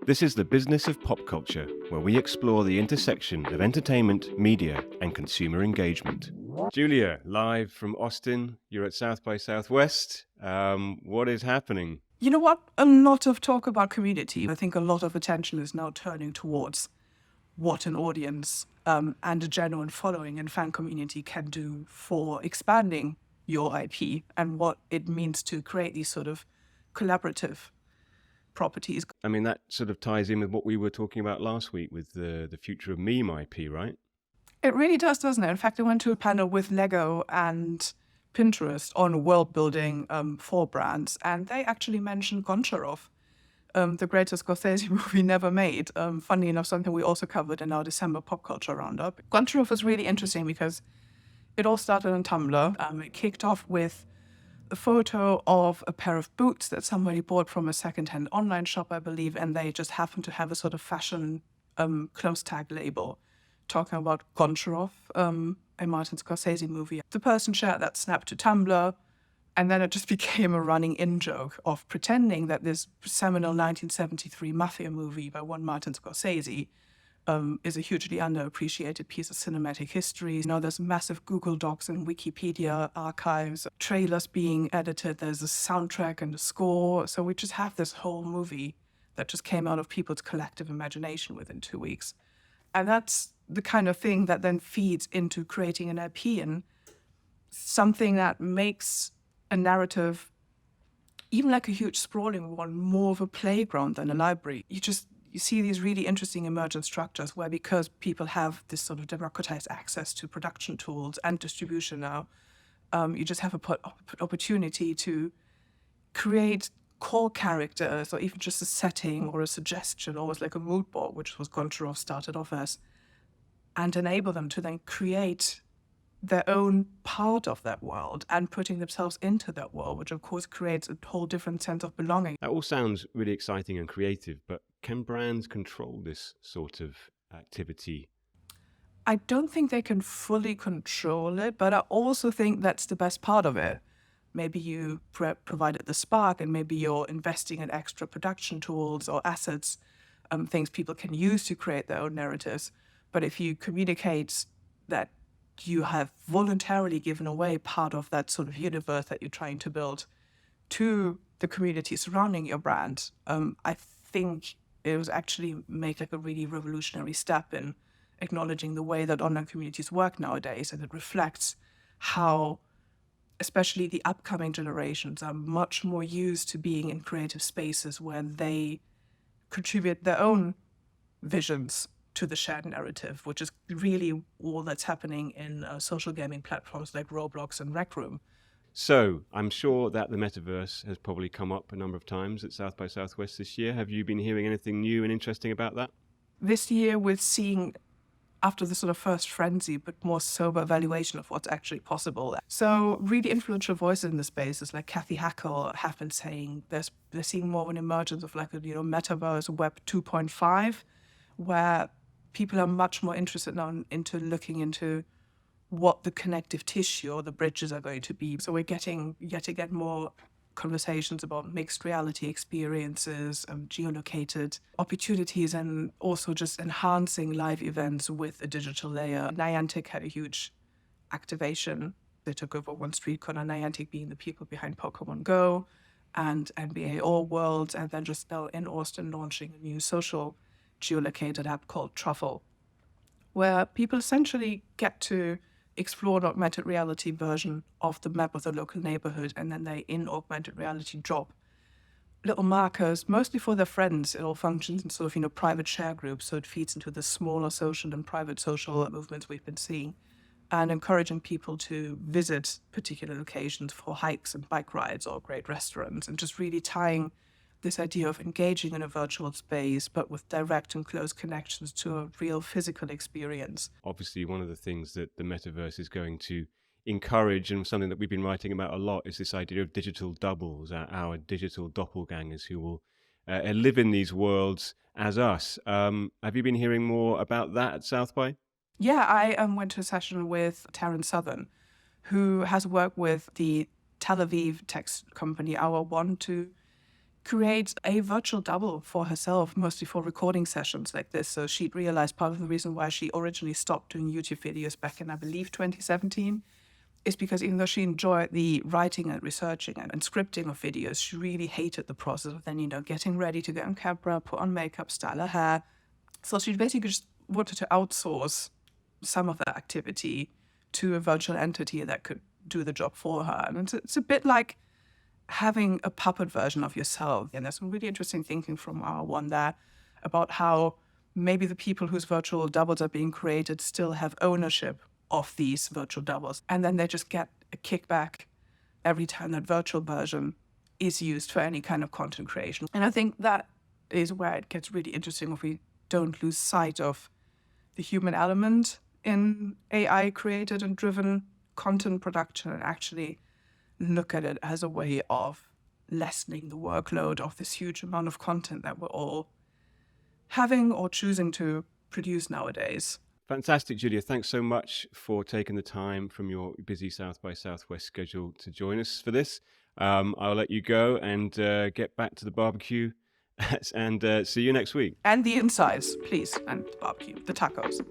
This is the business of pop culture, where we explore the intersection of entertainment, media, and consumer engagement. Julia, live from Austin, you're at South by Southwest. What is happening? You know what? A lot of talk about community. I think a lot of attention is now turning towards what an audience and a genuine following and fan community can do for expanding your IP and what it means to create these sort of collaborative properties. I mean, that sort of ties in with what we were talking about last week with the future of meme IP, right? It really does, doesn't it? In fact, I went to a panel with Lego and Pinterest on world building for brands, and they actually mentioned Goncharov, the greatest Scorsese movie never made. Funny enough, something we also covered in our December pop culture roundup. Goncharov was really interesting because it all started on Tumblr. It kicked off with a photo of a pair of boots that somebody bought from a secondhand online shop, I believe, and they just happened to have a sort of fashion close tag label talking about Goncharov, a Martin Scorsese movie. The person shared that snap to Tumblr, and then it just became a running in-joke of pretending that this seminal 1973 mafia movie by one Martin Scorsese is a hugely underappreciated piece of cinematic history. Now there's massive Google Docs and Wikipedia archives, trailers being edited, there's a soundtrack and a score. So we just have this whole movie that just came out of people's collective imagination within 2 weeks. And that's the kind of thing that then feeds into creating an IP and something that makes a narrative, even like a huge sprawling one, more of a playground than a library. You see these really interesting emergent structures where, because people have this sort of democratized access to production tools and distribution now, you just have an opportunity to create core characters or even just a setting or a suggestion, almost like a mood board, which was Goncharov started off as, and enable them to then create their own part of that world and putting themselves into that world, which of course creates a whole different sense of belonging. That all sounds really exciting and creative, but can brands control this sort of activity? I don't think they can fully control it, but I also think that's the best part of it. Maybe you provided the spark and maybe you're investing in extra production tools or assets, things people can use to create their own narratives. But if you communicate that you have voluntarily given away part of that sort of universe that you're trying to build to the community surrounding your brand, I think it was actually make like a really revolutionary step in acknowledging the way that online communities work nowadays. And it reflects how especially the upcoming generations are much more used to being in creative spaces where they contribute their own visions to the shared narrative, which is really all that's happening in social gaming platforms like Roblox and Rec Room. So I'm sure that the Metaverse has probably come up a number of times at South by Southwest this year. Have you been hearing anything new and interesting about that? This year we're seeing, after the sort of first frenzy, but more sober evaluation of what's actually possible. So really influential voices in the spaces like Kathy Hackle have been saying they're seeing more of an emergence of like a Metaverse Web 2.5, where people are much more interested now into looking into what the connective tissue or the bridges are going to be. So we're getting yet again more conversations about mixed reality experiences, geolocated opportunities, and also just enhancing live events with a digital layer. Niantic had a huge activation. They took over one street corner, Niantic being the people behind Pokemon Go and NBA All Worlds, and then just now in Austin launching a new social geolocated app called Truffle, where people essentially get to explore an augmented reality version of the map of the local neighborhood, and then they, in augmented reality, drop little markers, mostly for their friends. It all functions in sort of, private share groups, so it feeds into the smaller social and private social movements we've been seeing, and encouraging people to visit particular locations for hikes and bike rides or great restaurants, and just really tying this idea of engaging in a virtual space, but with direct and close connections to a real physical experience. Obviously, one of the things that the Metaverse is going to encourage, and something that we've been writing about a lot, is this idea of digital doubles, our digital doppelgangers who will live in these worlds as us. Have you been hearing more about that at South by? Yeah, I went to a session with Taryn Southern, who has worked with the Tel Aviv tech company Hour One to create a virtual double for herself, mostly for recording sessions like this. So she'd realized part of the reason why she originally stopped doing YouTube videos back in, I believe, 2017, is because even though she enjoyed the writing and researching and scripting of videos, she really hated the process of then, getting ready to get on camera, put on makeup, style her hair. So she basically just wanted to outsource some of that activity to a virtual entity that could do the job for her. And it's a bit like having a puppet version of yourself. And there's some really interesting thinking from our one there about how maybe the people whose virtual doubles are being created still have ownership of these virtual doubles. And then they just get a kickback every time that virtual version is used for any kind of content creation. And I think that is where it gets really interesting if we don't lose sight of the human element in AI created and driven content production and actually look at it as a way of lessening the workload of this huge amount of content that we're all having or choosing to produce nowadays. Fantastic, Julia. Thanks so much for taking the time from your busy South by Southwest schedule to join us for this. I'll let you go and get back to the barbecue and see you next week. And the insides, please, and the barbecue, the tacos.